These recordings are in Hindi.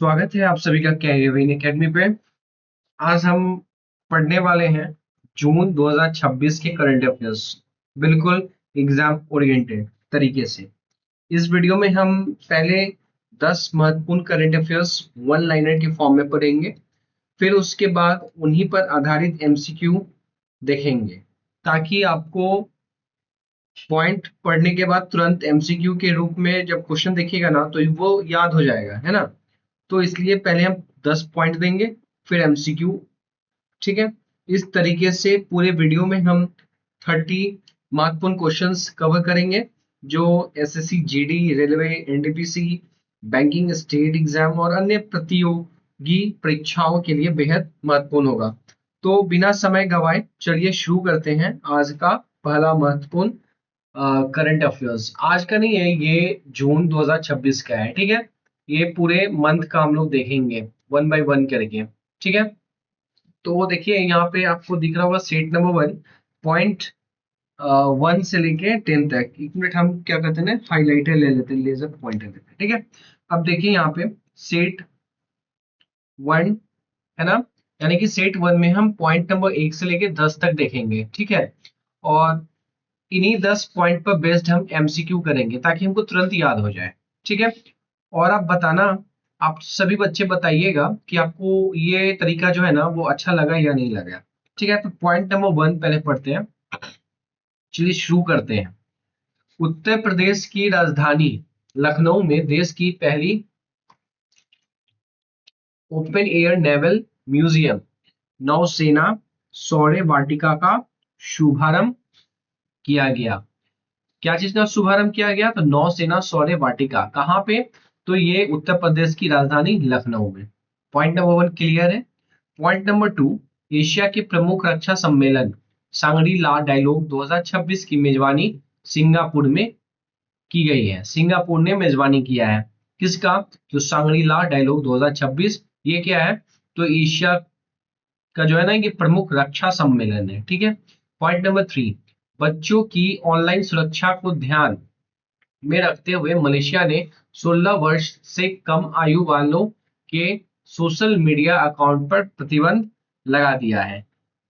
स्वागत है आप सभी का कैरियर एकेडमी पे। आज हम पढ़ने वाले हैं जून 2026 के करंट अफेयर्स, बिल्कुल एग्जाम ओरिएंटेड तरीके से। इस वीडियो में हम पहले 10 महत्वपूर्ण करंट अफेयर्स वन लाइनर के फॉर्म में पढ़ेंगे, फिर उसके बाद उन्हीं पर आधारित एमसीक्यू देखेंगे, ताकि आपको पॉइंट पढ़ने के बाद तुरंत एमसीक्यू के रूप में जब क्वेश्चन देखिएगा ना तो वो याद हो जाएगा, है ना। तो इसलिए पहले हम 10 पॉइंट देंगे, फिर एमसीक्यू। ठीक है। इस तरीके से पूरे वीडियो में हम 30 महत्वपूर्ण क्वेश्चंस कवर करेंगे, जो SSC GD, railway, NTPC, banking, state exam और अन्य प्रतियोगी परीक्षाओं के लिए बेहद महत्वपूर्ण होगा। तो बिना समय गवाए चलिए शुरू करते हैं आज का पहला महत्वपूर्ण करंट अफेयर्स। आज का नहीं है, ये जून 2026 का है। ठीक है। ये पूरे मंथ का हम लोग देखेंगे वन बाय वन करके। ठीक है। तो देखिए यहाँ पे आपको दिख रहा होगा सेट नंबर वन, पॉइंट 1 से लेके 10 तक। एक मिनट, हम क्या करते हैं ना, हाईलाइटर ले लेते हैं, लेजर पॉइंटर लेते हैं। ठीक है। अब देखिए यहाँ पे सेट वन है ना, यानी कि सेट वन में हम पॉइंट नंबर 1 से लेके 10 तक देखेंगे। ठीक है। और इन्हीं 10 पॉइंट पर बेस्ड हम एमसीक्यू करेंगे, ताकि हमको तुरंत याद हो जाए। ठीक है। और आप बताना, आप सभी बच्चे बताइएगा कि आपको ये तरीका जो है ना वो अच्छा लगा या नहीं लगा। ठीक है। तो पॉइंट नंबर 1 पहले पढ़ते हैं। चलिए शुरू करते हैं। उत्तर प्रदेश की राजधानी लखनऊ में देश की पहली ओपन एयर नेवल म्यूजियम नौसेना शौर्य वाटिका का शुभारंभ किया गया। क्या चीज का शुभारंभ किया गया? तो नौसेना शौर्य वाटिका। कहाँ पे? तो ये उत्तर प्रदेश की राजधानी लखनऊ में। पॉइंट नंबर 1 क्लियर है। पॉइंट नंबर 2, एशिया के प्रमुख रक्षा सम्मेलन सांगरी ला डायलॉग 2026 की मेजबानी सिंगापुर में की गई है। सिंगापुर ने मेजबानी किया है किसका? तो सांगरी ला डायलॉग 2026। ये क्या है? तो एशिया का जो है ना, ये प्रमुख रक्षा सम्मेलन है। ठीक है। पॉइंट नंबर 3, बच्चों की ऑनलाइन सुरक्षा को ध्यान में रखते हुए मलेशिया ने 16 वर्ष से कम आयु वालों के सोशल मीडिया अकाउंट पर प्रतिबंध लगा दिया है।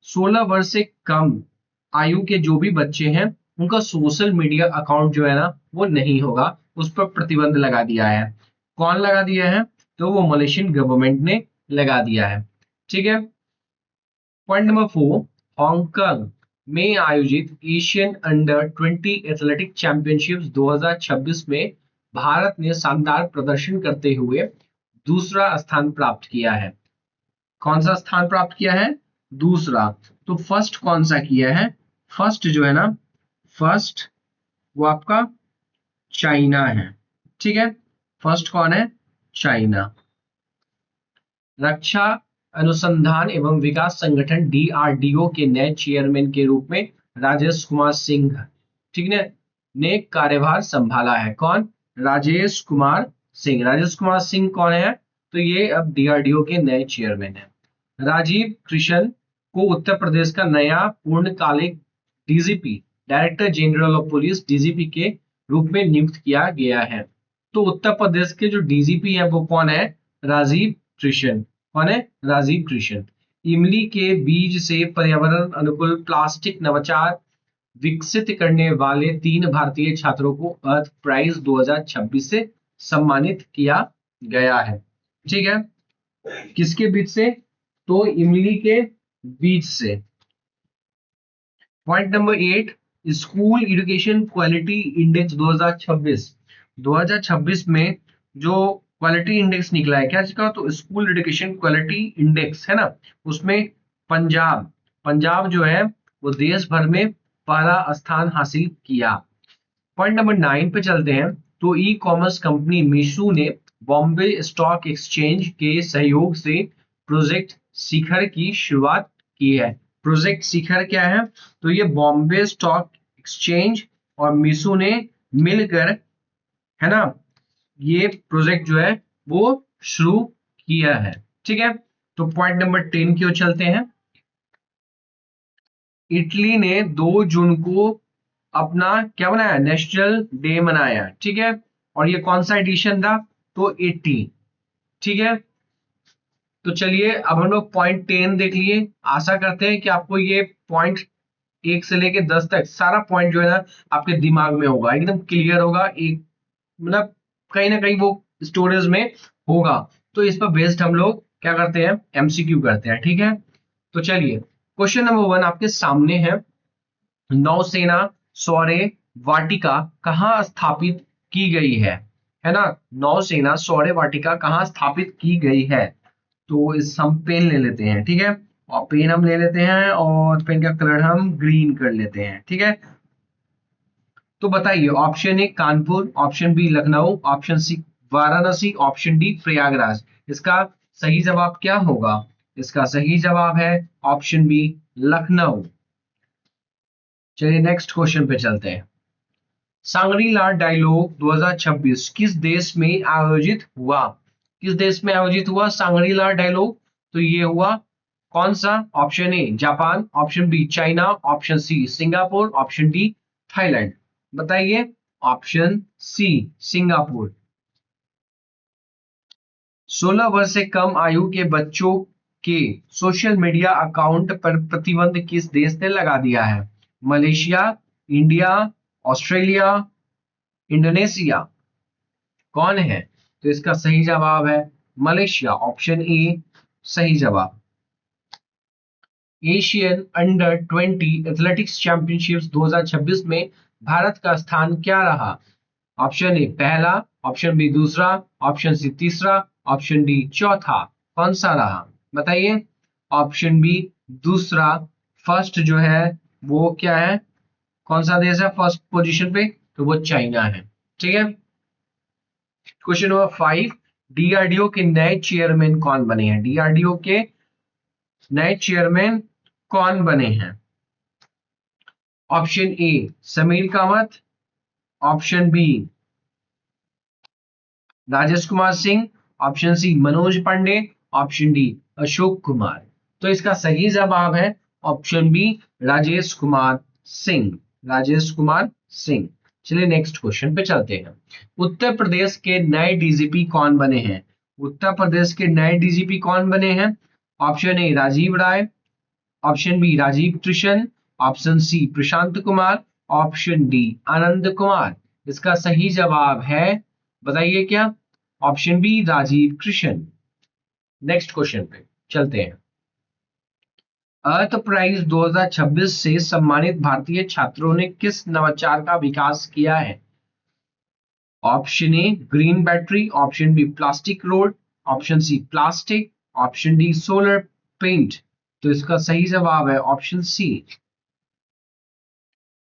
16 वर्ष से कम आयु के जो भी बच्चे हैं, उनका सोशल मीडिया अकाउंट जो है ना वो नहीं होगा, उस पर प्रतिबंध लगा दिया है। कौन लगा दिया है? तो वो मलेशियन गवर्नमेंट ने लगा दिया है। ठीक है। पॉइंट नंबर 4, हांगकांग में आयोजित एशियन अंडर 20 एथलेटिक चैंपियनशिप्स 2026 में भारत ने शानदार प्रदर्शन करते हुए दूसरा स्थान प्राप्त किया है। कौन सा स्थान प्राप्त किया है? दूसरा। तो फर्स्ट कौन सा किया है? फर्स्ट जो है ना, फर्स्ट वो आपका चाइना है। ठीक है। फर्स्ट कौन है? चाइना। रक्षा अनुसंधान एवं विकास संगठन डीआरडीओ के नए चेयरमैन के रूप में राजेश कुमार सिंह, ठीक है, ने कार्यभार संभाला है। कौन? राजेश कुमार सिंह। राजेश कुमार सिंह कौन है? तो ये अब डीआरडीओ के नए चेयरमैन है। राजीव कृष्ण को उत्तर प्रदेश का नया पूर्णकालिक DGP, director general of police, DGP के रूप में नियुक्त किया गया है। तो उत्तर प्रदेश के जो डीजीपी है वो कौन है? राजीव कृष्ण। कौन है? राजीव कृष्ण। इमली के बीज से पर्यावरण अनुकूल प्लास्टिक नवाचार विकसित करने वाले 3 भारतीय छात्रों को अर्थ प्राइज 2026 से सम्मानित किया गया है। ठीक है। किसके बीच से? तो इमली के बीज से। Point number 8, school education quality index 2026। 2026 में जो क्वालिटी इंडेक्स निकला है, क्या चीज का? तो स्कूल एजुकेशन क्वालिटी इंडेक्स है ना, उसमें पंजाब पंजाब जो है वो देश भर में पहला स्थान हासिल किया। पॉइंट नंबर 9 पे चलते हैं। तो ई कॉमर्स कंपनी मीशो ने बॉम्बे स्टॉक एक्सचेंज के सहयोग से प्रोजेक्ट शिखर की शुरुआत की है। प्रोजेक्ट शिखर क्या है? तो ये बॉम्बे स्टॉक एक्सचेंज और मीशो ने मिलकर, है ना, ये प्रोजेक्ट जो है वो शुरू किया है। ठीक है। तो पॉइंट नंबर 10 की ओर चलते हैं। इटली ने 2 जून को अपना क्या बनाया? नेशनल डे मनाया। ठीक है। और ये कौन सा एडिशन था? तो 80। ठीक है, तो चलिए अब हम लोग पॉइंट 10 देख लिए। आशा करते हैं कि आपको ये पॉइंट 1 से लेके 10 तक सारा पॉइंट जो है ना आपके दिमाग में होगा, एकदम क्लियर होगा, एक मतलब कहीं ना कहीं वो स्टोरेज में होगा। तो इस पर बेस्ड हम लोग क्या करते हैं, एमसीक्यू करते हैं। ठीक है, तो चलिए क्वेश्चन नंबर 1 आपके सामने है। नौसेना शौर्य वाटिका कहाँ स्थापित की गई है ना। नौसेना शौर्य वाटिका कहाँ स्थापित की गई है। तो इस हम पेन ले लेते हैं, ठीक है, और पेन हम ले लेते हैं और पेन का कलर हम ग्रीन कर लेते हैं। ठीक है, तो बताइए option A Kanpur, option B Lucknow, option C Varanasi, option D Prayagraj. इसका सही जवाब क्या होगा। इसका सही जवाब है ऑप्शन बी लखनऊ। चलिए नेक्स्ट क्वेश्चन पे चलते हैं। सांगरीला डायलॉग 2026 किस देश में आयोजित हुआ। किस देश में आयोजित हुआ सांगरीला डायलॉग। तो ये हुआ कौन सा। Option A Japan, option B China, option C Singapore, option D Thailand. बताइए। Option C Singapore. 16 वर्ष से कम आयु के बच्चों के सोशल मीडिया अकाउंट पर प्रतिबंध किस देश ने लगा दिया है। Malaysia, India, Australia, Indonesia. कौन है। तो इसका सही जवाब है मलेशिया, ऑप्शन ए सही जवाब। एशियन अंडर 20 एथलेटिक्स चैंपियनशिप्स 2026 में भारत का स्थान क्या रहा। ऑप्शन ए पहला, ऑप्शन बी दूसरा, ऑप्शन सी तीसरा, ऑप्शन डी चौथा। कौन सा रहा बताइए। ऑप्शन बी दूसरा। फर्स्ट जो है वो क्या है, कौन सा देश है फर्स्ट पोजीशन पे। तो वो चाइना है। ठीक है, क्वेश्चन नंबर 5। डीआरडीओ के नए चेयरमैन कौन बने हैं। डीआरडीओ के नए चेयरमैन कौन बने हैं। Option A Sameer Kamath, option B Rajesh Kumar Singh, option C Manoj Pande, option D Ashok Kumar. तो इसका सही जवाब है ऑप्शन बी राजेश कुमार सिंह। राजेश कुमार सिंह। चलिए नेक्स्ट क्वेश्चन पे चलते हैं। उत्तर प्रदेश के नए डीजीपी कौन बने हैं। उत्तर प्रदेश के नए डीजीपी कौन बने हैं। Option A Rajeev Rai, option B Rajeev Krishna, option C Prashant Kumar, option D Anand Kumar. इसका सही जवाब है बताइए क्या। Option B Rajeev Krishna. Next question पे चलते हैं। अर्थ प्राइज 2026 से सम्मानित भारतीय छात्रों ने किस नवाचार का विकास किया है। Option A green battery, option B plastic road, option C plastic, option D solar paint. तो इसका सही जवाब है option C.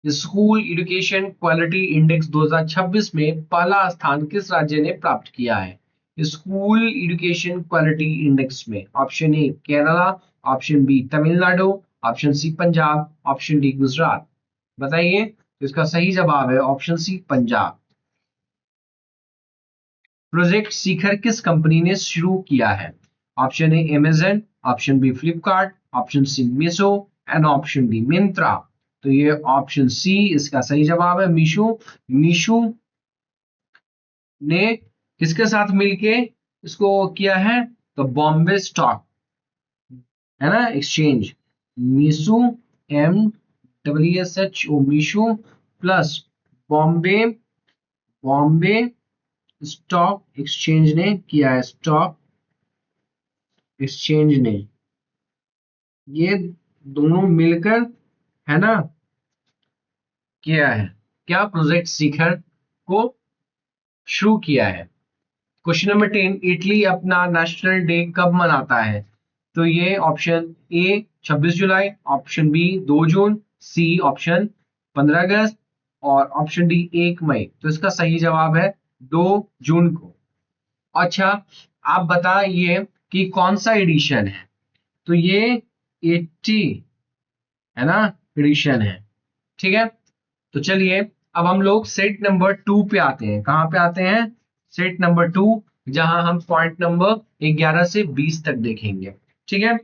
School education quality index 2026 में पहला स्थान किस राज्य ने प्राप्त किया है। स्कूल एजुकेशन क्वालिटी इंडेक्स में option A Kerala, option B Tamil Nadu, option C Punjab, option D Gujarat. बताइए। तो इसका सही जवाब है option C Punjab. Project Shikhar किस कंपनी ने शुरू किया है। Option A Amazon, option B Flipkart, option C Meesho and option D Myntra. तो ये ऑप्शन सी इसका सही जवाब है मीशो। मीशो ने किसके साथ मिलके इसको किया है। तो बॉम्बे स्टॉक है ना exchange. Meesho MWSHO Meesho plus Bombay Bombay stock exchange ने किया है। स्टॉक एक्सचेंज ने ये दोनों मिलकर है ना किया है क्या प्रोजेक्ट सीखर को शुरू किया है। Question number 10। इटली अपना नेशनल डे कब मनाता है। तो ये ऑप्शन ए 26 जुलाई, ऑप्शन बी 2 जून, सी ऑप्शन 15 अगस्त और ऑप्शन डी 1 मई। तो इसका सही जवाब है 2 जून को। अच्छा आप बताइए कि कौन सा एडिशन है। तो ये 80 है ना एडिशन है। ठीक है, तो चलिए अब हम लोग सेट नंबर 2 पे आते हैं। कहां पे आते हैं सेट नंबर 2, जहां हम पॉइंट नंबर 11 से 20 तक देखेंगे। ठीक है,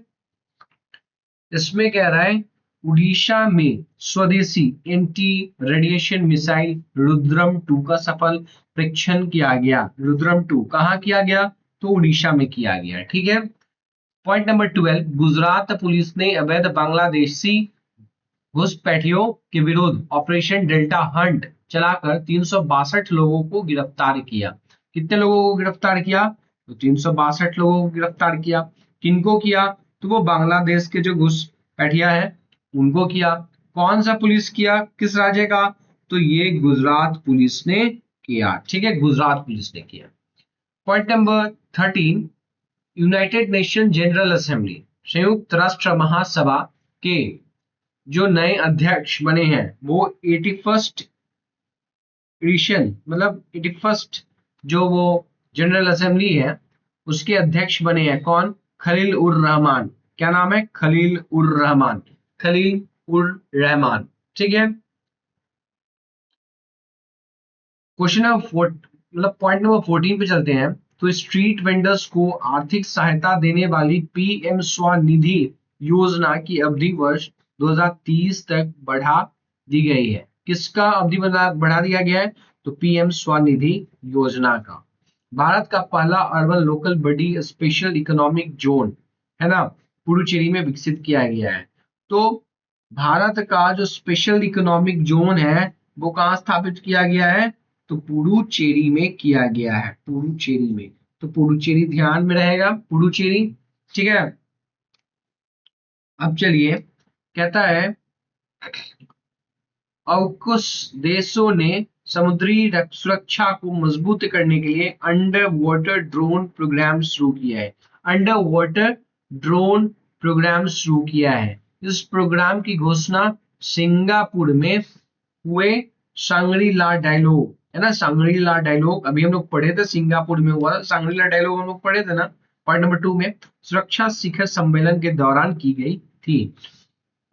इसमें कह रहा है उड़ीसा में स्वदेशी एंटी रेडिएशन मिसाइल रुद्रम 2 का सफल परीक्षण किया गया। रुद्रम 2 कहां किया गया तो उड़ीसा में किया गया। ठीक है। पॉइंट नंबर 12, गुजरात पुलिस ने अवैध बांग्लादेशी घुसपैठियों के विरुद्ध ऑपरेशन डेल्टा हंट चलाकर 362 लोगों को गिरफ्तार किया। कितने लोगों को गिरफ्तार किया? तो 362 लोगों को गिरफ्तार किया। किनको किया? तो वो बांग्लादेश के जो घुसपैठिया है उनको किया। कौन सा पुलिस किया, किस राज्य का? तो ये गुजरात पुलिस ने किया। ठीक है, गुजरात पुलिस ने किया। Point number 13, United nation general assembly, संयुक्त राष्ट्र महासभा के जो नए अध्यक्ष बने हैं वो 81st एडिशन, मतलब 81st जो वो जनरल असेंबली है उसके अध्यक्ष बने हैं। कौन? खलील उर रहमान। क्या नाम है? खलील उर रहमान। खलील उर रहमान। ठीक है। क्वेश्चन मतलब पॉइंट नंबर 14 पे चलते हैं। तो स्ट्रीट वेंडर्स को आर्थिक सहायता देने वाली पीएम स्वनिधि योजना की अवधि वर्ष 2030 तक बढ़ा दी गई है। किसका अवधि बढ़ा दिया गया है? तो पीएम स्वनिधि योजना का। भारत का पहला अर्बन लोकल बडी स्पेशल इकोनॉमिक जोन है ना, पुडुचेरी में विकसित किया गया है। तो भारत का जो स्पेशल इकोनॉमिक जोन है वो कहाँ स्थापित किया गया है? तो पुडुचेरी में किया गया है, पुडुचेरी में। तो पुडुचेरी ध्यान में रहेगा, पुडुचेरी। ठीक है। अब चलिए, कहता है कुछ देशों ने समुद्री सुरक्षा को मजबूत करने के लिए अंडर वाटर ड्रोन प्रोग्राम शुरू किया है। अंडर वाटर ड्रोन प्रोग्राम शुरू किया है। इस प्रोग्राम की घोषणा सिंगापुर में हुए सांग्री ला डायलॉग, है ना, सांग्री ला डायलॉग अभी हम लोग पढ़े थे, सिंगापुर में हुआ सांग्री ला डायलॉग हम लोग पढ़े थे ना, पॉइंट नंबर 2 में, सुरक्षा शिखर सम्मेलन के दौरान की गई थी।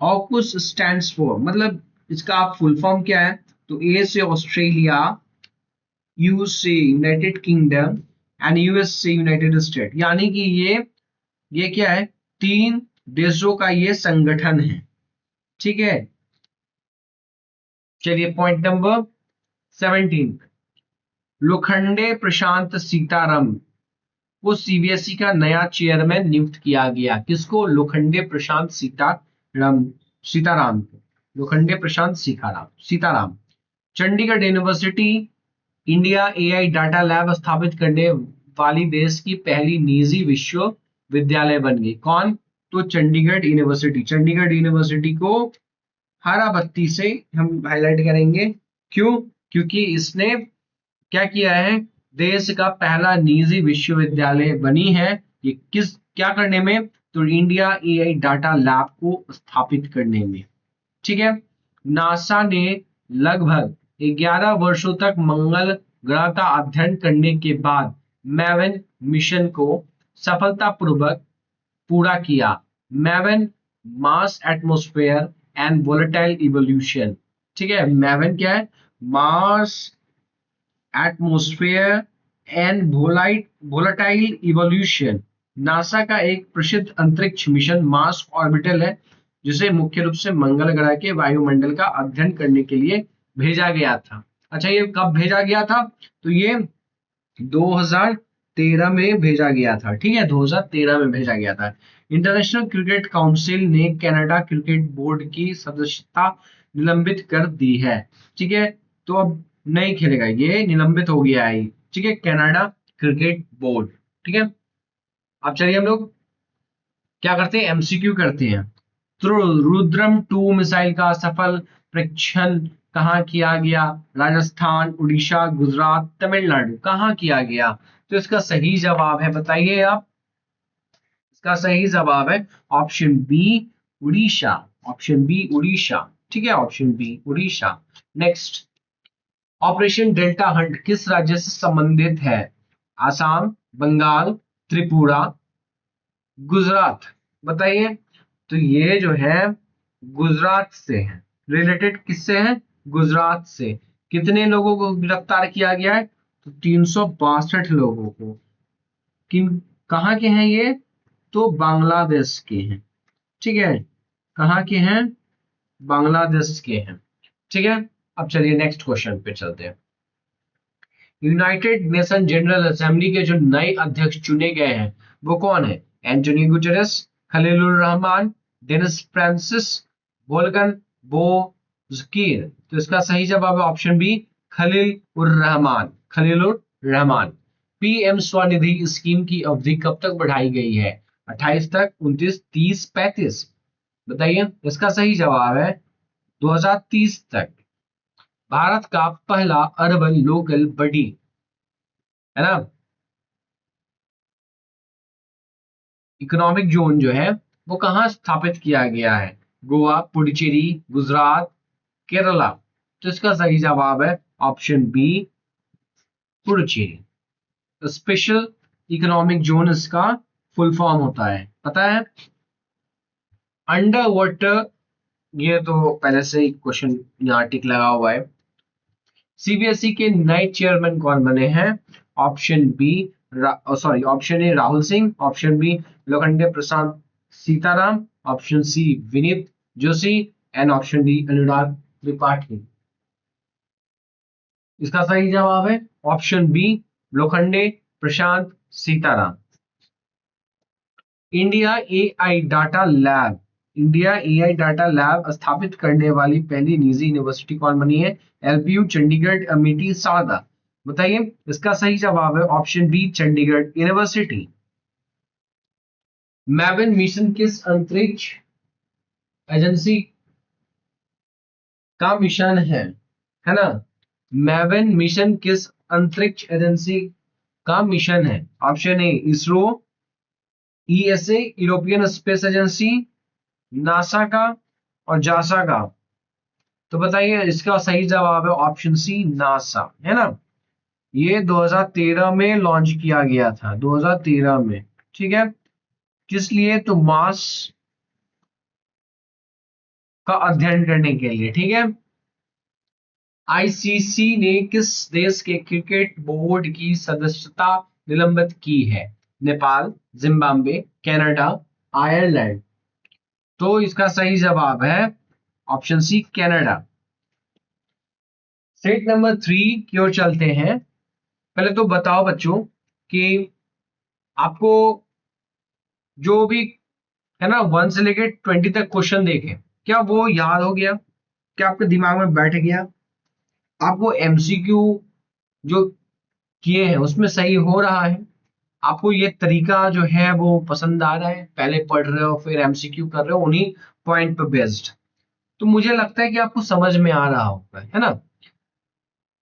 ऑकुस स्टैंड्स फॉर, मतलब इसका आप फुल फॉर्म क्या है? तो ए से ऑस्ट्रेलिया, यू से यूनाइटेड किंगडम एंड यूएस से यूनाइटेड स्टेट, यानी कि ये क्या है? 3 देशों का ये संगठन है। ठीक है। चलिए पॉइंट नंबर 17, लोखंडे प्रशांत सीताराम को सीबीएसई का नया चेयरमैन नियुक्त किया गया। किसको? लोखंडे प्रशांत सीताराम को। Lokhande Prashant Sitaram. Chandigarh university India AI data lab स्थापित करने वाली देश की पहली निजी विश्वविद्यालय बन गई। कौन? तो चंडीगढ़ यूनिवर्सिटी। चंडीगढ़ यूनिवर्सिटी को हरा बत्ती से हम हाईलाइट करेंगे। क्यों? क्योंकि इसने क्या किया है? देश का पहला निजी विश्वविद्यालय बनी है। ये किस क्या करने में? तो इंडिया एआई डाटा लैब को स्थापित करने में। ठीक है। नासा ने लगभग 11 वर्षों तक मंगल ग्रह का अध्ययन करने के बाद मैवन मिशन को सफलतापूर्वक पूरा किया। MAVEN, Mars atmosphere and volatile evolution. ठीक है, मैवन क्या है? Mars atmosphere and volatile evolution. NASA का एक प्रसिद्ध अंतरिक्ष मिशन मार्स ऑर्बिटल है जिसे मुख्य रूप से मंगल ग्रह के वायुमंडल का अध्ययन करने के लिए भेजा गया था। अच्छा, ये कब भेजा गया था? तो ये 2013 में भेजा गया था। ठीक है, 2013 में भेजा गया था। इंटरनेशनल क्रिकेट काउंसिल ने कनाडा क्रिकेट बोर्ड की सदस्यता निलंबित कर दी है। ठीक है, तो अब नहीं खेलेगा, ये निलंबित हो गया है। ठीक है, कनाडा क्रिकेट बोर्ड। ठीक है। अब चलिए हम लोग क्या करते हैं? एमसीक्यू करते हैं। तो रुद्रम 2 मिसाइल का सफल परीक्षण कहाँ किया गया? राजस्थान, उड़ीसा, गुजरात, तमिलनाडु। कहाँ किया गया? तो इसका सही जवाब है, बताइए आप। इसका सही जवाब है option B, Orissa. Option B, Orissa. ठीक है, option B, Orissa. Next, operation delta hunt किस राज्य से संबंधित है? आसाम, बंगाल, त्रिपुरा, गुजरात। बताइए। तो ये जो है गुजरात से है, रिलेटेड किससे है? गुजरात से। कितने लोगों को गिरफ्तार किया गया है? तो 362 लोगों को। किन कहाँ के हैं ये? तो बांग्लादेश के हैं। ठीक है, कहाँ के हैं? बांग्लादेश के हैं। ठीक है। अब चलिए नेक्स्ट क्वेश्चन पे चलते हैं। यूनाइटेड नेशन जनरल असेंबली के जो नए अध्यक्ष चुने गए हैं वो कौन है? Antonio Guterres, Khalilur Rahman, Dennis Francis, Volkan Bozkir. तो इसका सही जवाब है ऑप्शन बी, खलील उर रहमान, खलील उर रहमान। पीएम स्वनिधि स्कीम की अवधि कब तक बढ़ाई गई है? 28 तक, 29, 30, 35? बताइए। इसका सही जवाब है 2030 तक। भारत का पहला अर्बन लोकल बडी, है ना, इकोनॉमिक जोन जो है वो कहाँ स्थापित किया गया है? गोवा, पुडुचेरी, गुजरात, केरला? तो इसका सही जवाब है option B, Puducherry. Special economic zone इसका फुल फॉर्म होता है, पता है? अंडर वाटर, ये तो पहले से ही क्वेश्चन यहाँ टिक लगा हुआ है। सीबीएसई के नए चेयरमैन कौन बने हैं? Option B, sorry, option A Rahul Singh, option B Lokhande Prasad Sitaram, option C Vineet Joshi and option D Anurag Tripathi. इसका सही जवाब है option B, Lokhande Prashant Sitaram. India AI data lab, India AI data lab स्थापित करने वाली पहली निजी यूनिवर्सिटी कौन बनी है? एलपीयू, चंडीगढ़, अमेठी, सारदा? बताइए। इसका सही जवाब है option B, Chandigarh university. MAVEN mission किस अंतरिक्ष एजेंसी का मिशन है ना? मैवन मिशन किस अंतरिक्ष एजेंसी का मिशन है? ऑप्शन ए ISRO, ESA European space agency, NASA का और जासा का? तो बताइए। इसका सही जवाब है ऑप्शन सी, नासा, है ना। ये 2013 में लॉन्च किया गया था, 2013 में। ठीक है। किस लिए? तो मार्स का अध्ययन करने के लिए। ठीक है। आईसीसी ने किस देश के क्रिकेट बोर्ड की सदस्यता निलंबित की है? Nepal, Zimbabwe, Canada, Ireland? तो इसका सही जवाब है option C, Canada. Set number 3 की ओर चलते हैं। पहले तो बताओ बच्चों कि आपको जो भी, है ना, 1 से लेके 20 तक क्वेश्चन देखे, क्या वो याद हो गया? क्या आपके दिमाग में बैठ गया? आपको एमसीक्यू जो किए हैं उसमें सही हो रहा है? आपको ये तरीका जो है वो पसंद आ रहा है? पहले पढ़ रहे हो फिर एमसीक्यू कर रहे हो उन्हीं पॉइंट पे बेस्ड? तो मुझे लगता है कि आपको समझ में आ रहा होगा, है ना।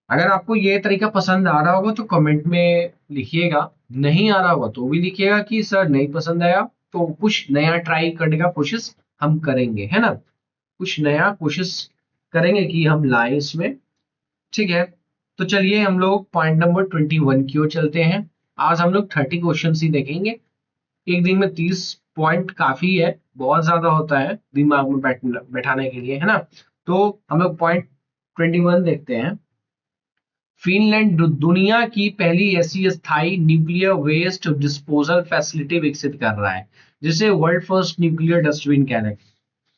अगर आपको ये तरीका पसंद आ रहा होगा तो कमेंट में लिखिएगा, नहीं आ रहा होगा तो भी लिखिएगा कि सर नहीं पसंद आया, तो कुछ नया ट्राई करने का कोशिश हम करेंगे, है ना। कुछ नया कोशिश करेंगे कि हम लाएं इसमें। ठीक है। तो चलिए हम लोग पॉइंट नंबर 21 की ओर चलते हैं। आज हम लोग 30 क्वेश्चन ही देखेंगे। एक दिन में 30 पॉइंट काफी है, बहुत ज्यादा होता है दिमाग में बैठाने के लिए, है ना। तो हम लोग पॉइंट 21 देखते हैं। फिनलैंड दुनिया की पहली ऐसी स्थायी न्यूक्लियर वेस्ट डिस्पोजल फैसिलिटी विकसित कर रहा है जिसे वर्ल्ड फर्स्ट न्यूक्लियर डस्टबिन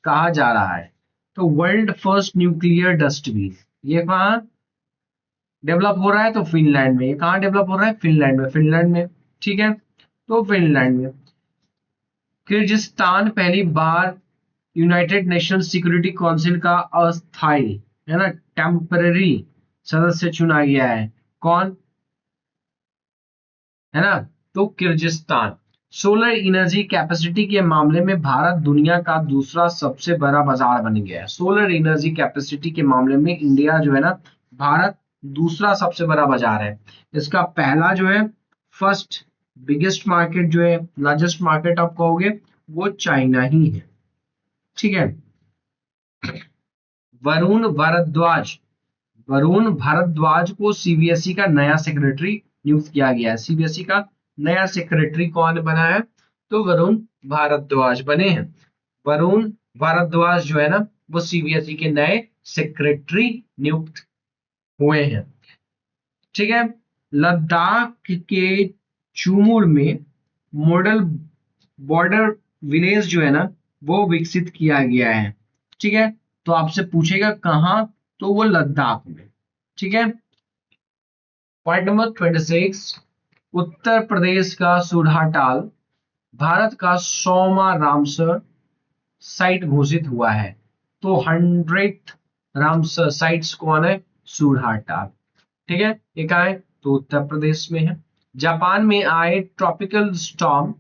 कहा जा रहा है। तो वर्ल्ड फर्स्ट न्यूक्लियर डस्टबिन ये कहाँ डेवलप हो रहा है? तो फिनलैंड में। ये कहाँ डेवलप हो रहा है? फिनलैंड में, फिनलैंड में। ठीक है। तो फिनलैंड में। किर्गिस्तान पहली बार यूनाइटेड नेशन सिक्योरिटी काउंसिल का अस्थायी, है ना, टेम्पररी सदस्य चुना गया है। कौन? है ना। तो किर्गिस्तान। सोलर एनर्जी कैपेसिटी के मामले में भारत दुनिया का दूसरा सबसे बड़ा बाजार बन गया है। सोलर एनर्जी कैपेसिटी के मामले में इंडिया जो है ना, भारत दूसरा सबसे बड़ा बाजार है। इसका पहला जो है, फर्स्ट बिगेस्ट मार्केट जो है, लार्जेस्ट मार्केट आप कहोगे, वो चाइना ही है। ठीक है। वरुण भारद्वाज, वरुण भारद्वाज को सीबीएसई का नया सेक्रेटरी नियुक्त किया गया है। सीबीएसई का नया सेक्रेटरी कौन बना है? तो वरुण भारद्वाज बने हैं। वरुण भारद्वाज जो है ना, वो सीबीएसई के नए सेक्रेटरी नियुक्त हुए हैं। ठीक है। लद्दाख के चुमुर में मॉडल बॉर्डर विलेज जो है ना, वो विकसित किया गया है। ठीक है। तो आपसे पूछेगा कहाँ? तो वो लद्दाख में। ठीक है। पॉइंट नंबर 26, उत्तर प्रदेश का सूरहाटाल भारत का 100वां रामसर साइट घोषित हुआ है। तो 100th रामसर साइट्स कौन है? सूरहाटाल। ठीक है, ये कहाँ है? तो उत्तर प्रदेश में है। जापान में आए ट्रॉपिकल स्टॉर्म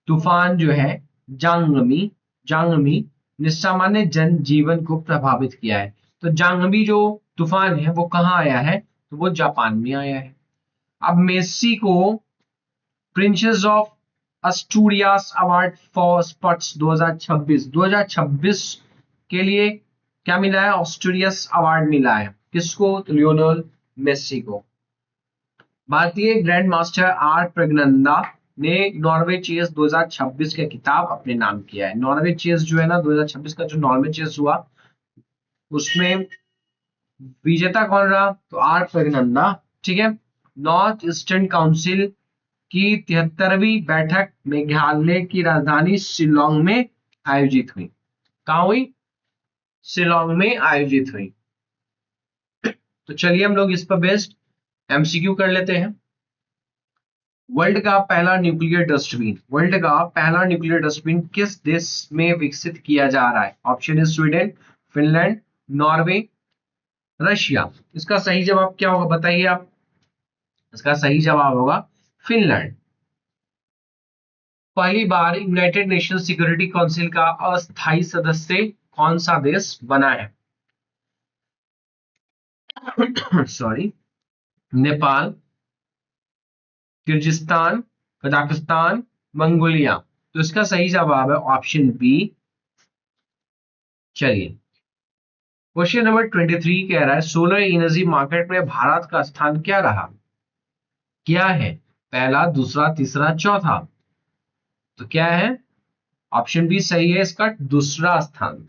तूफान जो है जांगमी जांगमी ने सामान्य जनजीवन को प्रभावित किया है। तो जांगमी जो तूफान है वो कहाँ आया है? तो वो जापान में आया है। अब मेसी को princess of Asturias award for sports 2026 के लिए क्या मिला है? ऑस्ट्रेलियस अवार्ड मिला है। किसको? तो लियोनेल मेसी को। भारतीय ग्रैंड मास्टर आर प्रज्ञानंदा ने नॉर्वे चेस 2026 का खिताब अपने नाम किया है। नॉर्वे चेस जो है ना, 2026 का जो नॉर्वे चेस हुआ उसमें विजेता कौन रहा? तो आर प्रज्ञानंदा। ठीक है। नॉर्थ ईस्टर्न काउंसिल की 73वीं बैठक मेघालय की राजधानी शिलोंग में आयोजित हुई। कहाँ हुई? शिलोंग में आयोजित हुई। तो चलिए हम लोग इस पर बेस्ड एमसीक्यू कर लेते हैं। वर्ल्ड का पहला न्यूक्लियर डस्टबिन किस देश में विकसित किया जा रहा है? ऑप्शन है स्वीडन, फिनलैंड, नॉर्वे, रशिया। इसका सही जवाब क्या होगा बताइए आप? इसका सही जवाब होगा फिनलैंड। पहली बार यूनाइटेड नेशन सिक्योरिटी काउंसिल का अस्थायी सदस्य कौन सा देश बना है? Sorry, Nepal, Kyrgyzstan, Kazakhstan, Mongolia. तो इसका सही जवाब है ऑप्शन बी। चलिए, क्वेश्चन नंबर 23 कह रहा है सोलर एनर्जी मार्केट में भारत का स्थान क्या रहा? क्या है? पहला, दूसरा, तीसरा, चौथा? तो क्या है? ऑप्शन बी सही है इसका, दूसरा स्थान।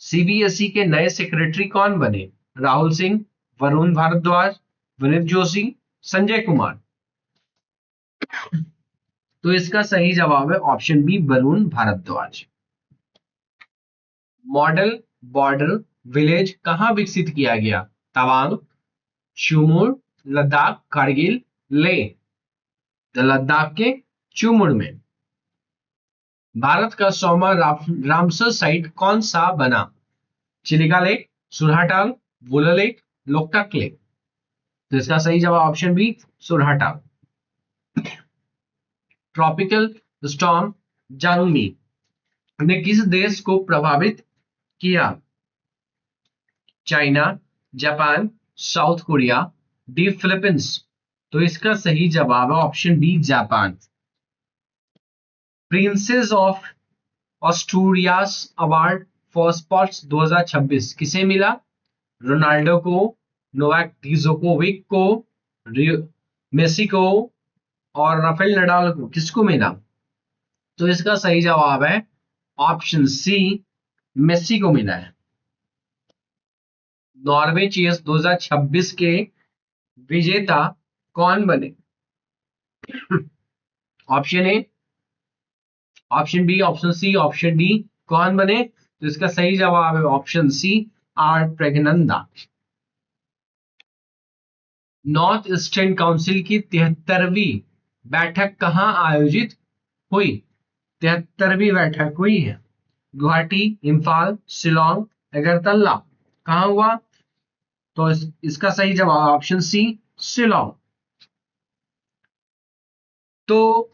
सीबीएसई के नए सेक्रेटरी कौन बने? राहुल सिंह, वरुण भारद्वाज, विनीत जोशी, संजय कुमार। तो इसका सही जवाब है option B, Varun Bhardwaj. Model border village कहां विकसित किया गया? तवांग, चुमुर, लद्दाख, कारगिल, लेह। तो लद्दाख के चुमुर में। भारत का 100वां रामसर साइट कौन सा बना? Chilika lake, Surhatal, Wular lake, Loktak lake. तो इसका सही जवाब option B, Surhatal. Tropical storm Jangmi ने किस देश को प्रभावित किया? China, Japan, South Korea, D Philippines. तो इसका सही जवाब है option B, Japan. Princess of Asturias award for sports 2026 किसे मिला? रोनाल्डो को, नोवाक जोकोविक को, मेसी को और राफेल नडाल को। किसको मिला? तो इसका सही जवाब है ऑप्शन सी, मेसी को मिला है। नॉर्वे चेस 2026 के विजेता कौन बने? Option A, option B, option C, option D. कौन बने? तो इसका सही जवाब है option C, R Praggnanandhaa. North eastern council की 73वीं बैठक कहां आयोजित हुई? 73वीं बैठक हुई है गुवाहाटी, इम्फाल, शिलोंग, अगरतला। कहां हुआ? तो इसका सही जवाब ऑप्शन सी, शिलोंग। तो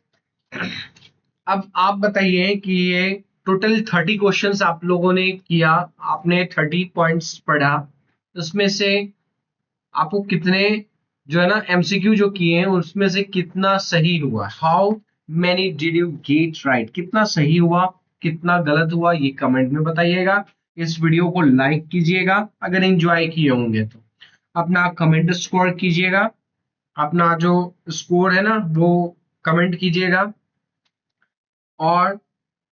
अब आप बताइए कि ये टोटल 30 क्वेश्चंस आप लोगों ने किया, आपने 30 पॉइंट्स पढ़ा, उसमें से आपको कितने जो है ना एमसीक्यू जो किए हैं उसमें से कितना सही हुआ? How many did you get right? कितना सही हुआ, कितना गलत हुआ, ये कमेंट में बताइएगा। इस वीडियो को लाइक कीजिएगा अगर एंजॉय किए होंगे तो। अपना कमेंट स्कोर कीजिएगा, अपना जो स्कोर है ना वो कमेंट कीजिएगा और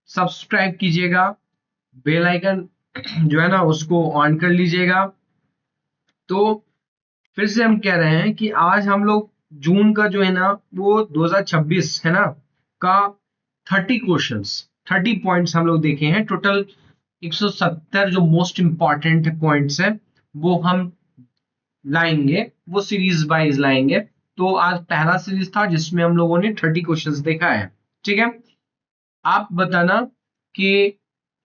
सब्सक्राइब कीजिएगा। बेल आइकन जो है ना उसको ऑन कर लीजिएगा। तो फिर से हम कह रहे हैं कि आज हम लोग जून का जो है ना वो 2026 है ना का 30 क्वेश्चंस 30 पॉइंट्स हम लोग देखे हैं। टोटल 170 जो मोस्ट इंपॉर्टेंट पॉइंट्स है वो हम लाएंगे, वो सीरीज वाइज लाएंगे। तो आज पहला सीरीज था जिसमें हम लोगों ने 30 क्वेश्चंस देखा है। ठीक है, आप बताना कि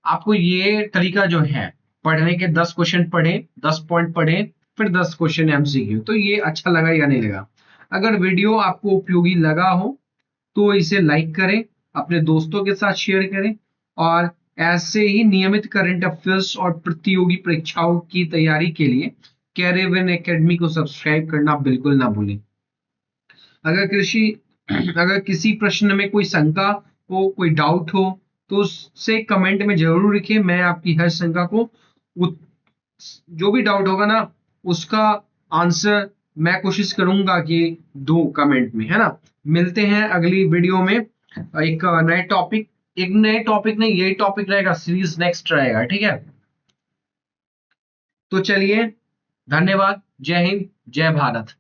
आपको ये तरीका जो है, पढ़ने के 10 क्वेश्चन पढ़े, 10 पॉइंट पढ़े, फिर 10 क्वेश्चन एमसीक्यू, तो ये अच्छा लगा या नहीं लगा। अगर वीडियो आपको उपयोगी लगा हो तो इसे लाइक करें, अपने दोस्तों के साथ शेयर करें, और ऐसे ही नियमित करंट अफेयर्स और प्रतियोगी परीक्षाओं की तैयारी के लिए कैरियर एकेडमी को सब्सक्राइब करना बिल्कुल ना भूलें। अगर कृषि अगर किसी प्रश्न में कोई शंका हो, कोई डाउट हो, तो उससे कमेंट में जरूर लिखें। मैं आपकी हर शंका को जो भी डाउट होगा ना, उसका आंसर मैं कोशिश करूंगा कि दो कमेंट में, है ना। मिलते हैं अगली वीडियो में एक नए टॉपिक, एक नए टॉपिक नहीं, यही टॉपिक रहेगा, सीरीज नेक्स्ट रहेगा। ठीक है, तो चलिए, धन्यवाद, जय हिंद, जय भारत।